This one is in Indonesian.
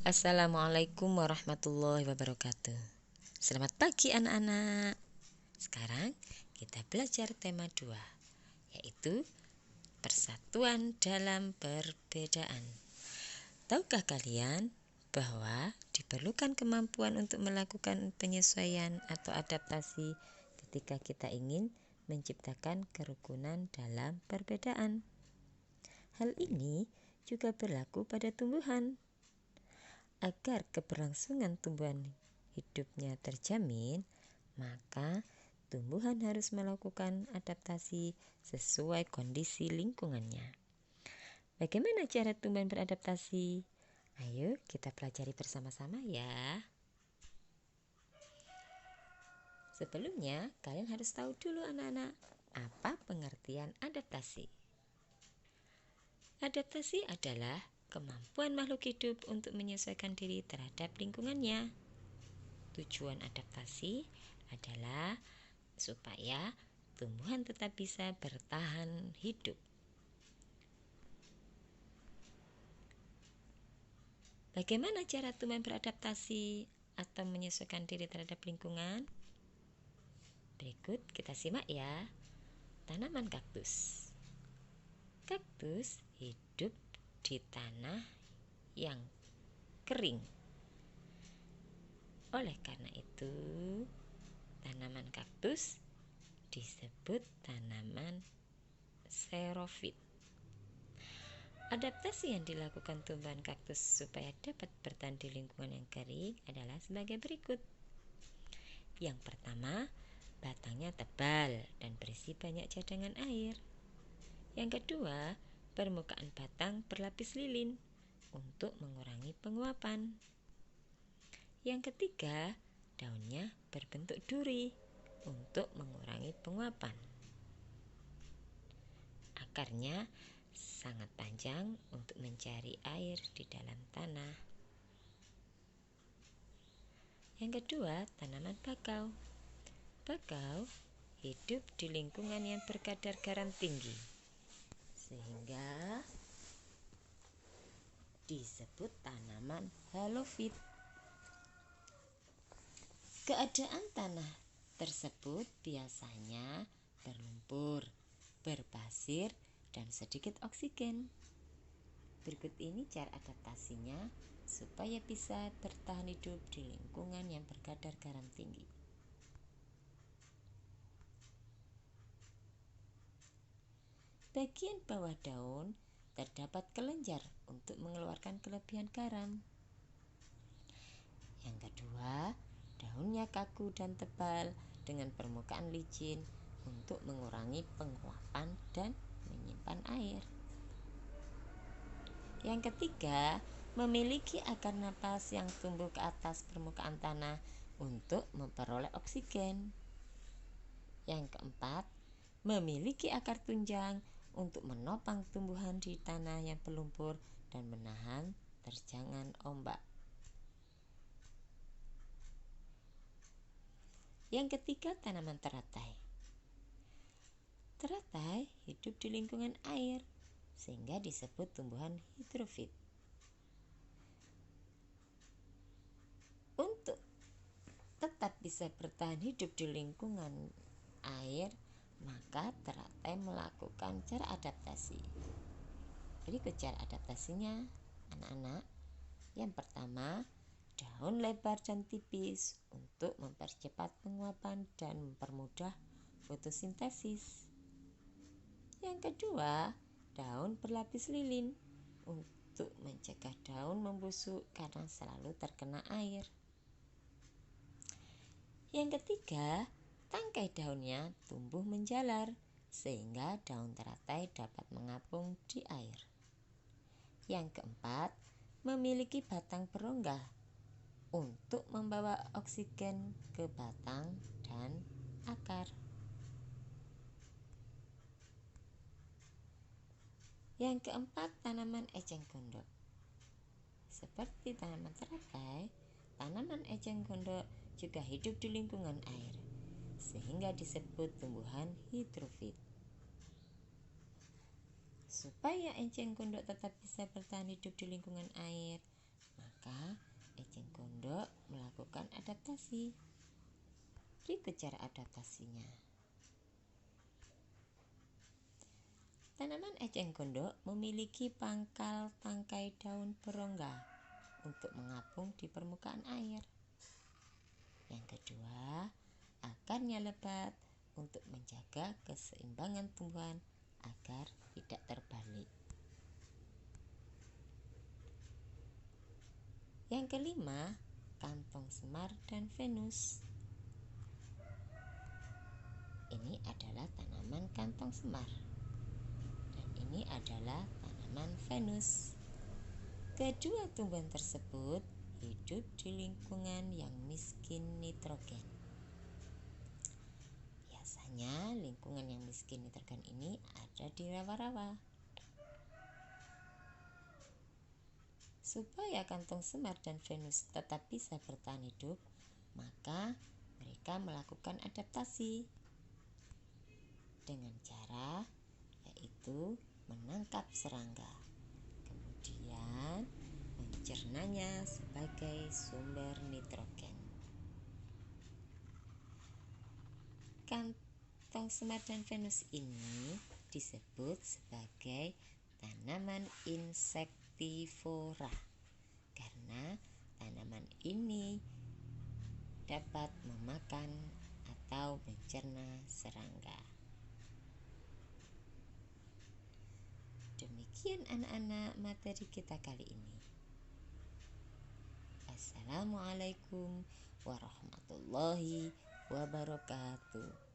Assalamualaikum warahmatullahi wabarakatuh. Selamat pagi anak-anak. Sekarang kita belajar tema 2, yaitu persatuan dalam perbedaan. Tahukah kalian bahwa diperlukan kemampuan untuk melakukan penyesuaian atau adaptasi ketika kita ingin menciptakan kerukunan dalam perbedaan? Hal ini juga berlaku pada tumbuhan. Agar keberlangsungan tumbuhan hidupnya terjamin, maka tumbuhan harus melakukan adaptasi sesuai kondisi lingkungannya. Bagaimana cara tumbuhan beradaptasi? Ayo kita pelajari bersama-sama ya. Sebelumnya, kalian harus tahu dulu anak-anak, apa pengertian adaptasi. Adaptasi adalah kemampuan makhluk hidup untuk menyesuaikan diri terhadap lingkungannya. Tujuan adaptasi adalah supaya tumbuhan tetap bisa bertahan hidup. Bagaimana cara tumbuhan beradaptasi atau menyesuaikan diri terhadap lingkungan? Berikut kita simak ya. Tanaman kaktus. Kaktus hidup di tanah yang kering. Oleh karena itu, tanaman kaktus disebut tanaman xerofit. Adaptasi yang dilakukan tumbuhan kaktus supaya dapat bertahan di lingkungan yang kering adalah sebagai berikut. Yang pertama, batangnya tebal dan berisi banyak cadangan air. Yang kedua, permukaan batang berlapis lilin untuk mengurangi penguapan. Yang ketiga, daunnya berbentuk duri untuk mengurangi penguapan. Akarnya sangat panjang untuk mencari air di dalam tanah. Yang kedua, tanaman bakau. Bakau hidup di lingkungan yang berkadar garam tinggi, sehingga disebut tanaman halofit. Keadaan tanah tersebut biasanya berlumpur, berpasir, dan sedikit oksigen. Berikut ini cara adaptasinya supaya bisa bertahan hidup di lingkungan yang berkadar garam tinggi. Bagian bawah daun terdapat kelenjar untuk mengeluarkan kelebihan garam. Yang kedua, daunnya kaku dan tebal dengan permukaan licin untuk mengurangi penguapan dan menyimpan air. Yang ketiga, memiliki akar napas yang tumbuh ke atas permukaan tanah untuk memperoleh oksigen. Yang keempat, memiliki akar tunjang untuk menopang tumbuhan di tanah yang berlumpur dan menahan terjangan ombak. Yang ketiga, tanaman teratai. Teratai hidup di lingkungan air, sehingga disebut tumbuhan hidrofit. Untuk tetap bisa bertahan hidup di lingkungan air, maka teratai melakukan cara adaptasi. Berikut cara adaptasinya, anak-anak. Yang pertama, daun lebar dan tipis untuk mempercepat penguapan dan mempermudah fotosintesis. Yang kedua, daun berlapis lilin untuk mencegah daun membusuk karena selalu terkena air. Yang ketiga, tangkai daunnya tumbuh menjalar sehingga daun teratai dapat mengapung di air. Yang keempat, memiliki batang berongga untuk membawa oksigen ke batang dan akar. Yang keempat, tanaman eceng gondok. Seperti tanaman teratai, tanaman eceng gondok juga hidup di lingkungan air, sehingga disebut tumbuhan hidrofit. Supaya eceng gondok tetap bisa bertahan hidup di lingkungan air, maka beradaptasi. Berikut cara adaptasinya. Tanaman eceng gondok memiliki pangkal tangkai daun berongga untuk mengapung di permukaan air. Yang kedua, akarnya lebat untuk menjaga keseimbangan tumbuhan agar tidak terbalik. Yang kelima, kantong semar dan Venus. Ini adalah tanaman kantong semar dan ini adalah tanaman Venus. Kedua tumbuhan tersebut hidup di lingkungan yang miskin nitrogen. Biasanya lingkungan yang miskin nitrogen ini ada di rawa-rawa. Supaya kantong semar dan Venus tetap bisa bertahan hidup, maka mereka melakukan adaptasi dengan cara yaitu menangkap serangga, kemudian mencernanya sebagai sumber nitrogen. Kantong semar dan Venus ini disebut sebagai tanaman insektivora karena tanaman ini dapat memakan atau mencerna serangga. Demikian anak-anak materi kita kali ini. Assalamualaikum warahmatullahi wabarakatuh.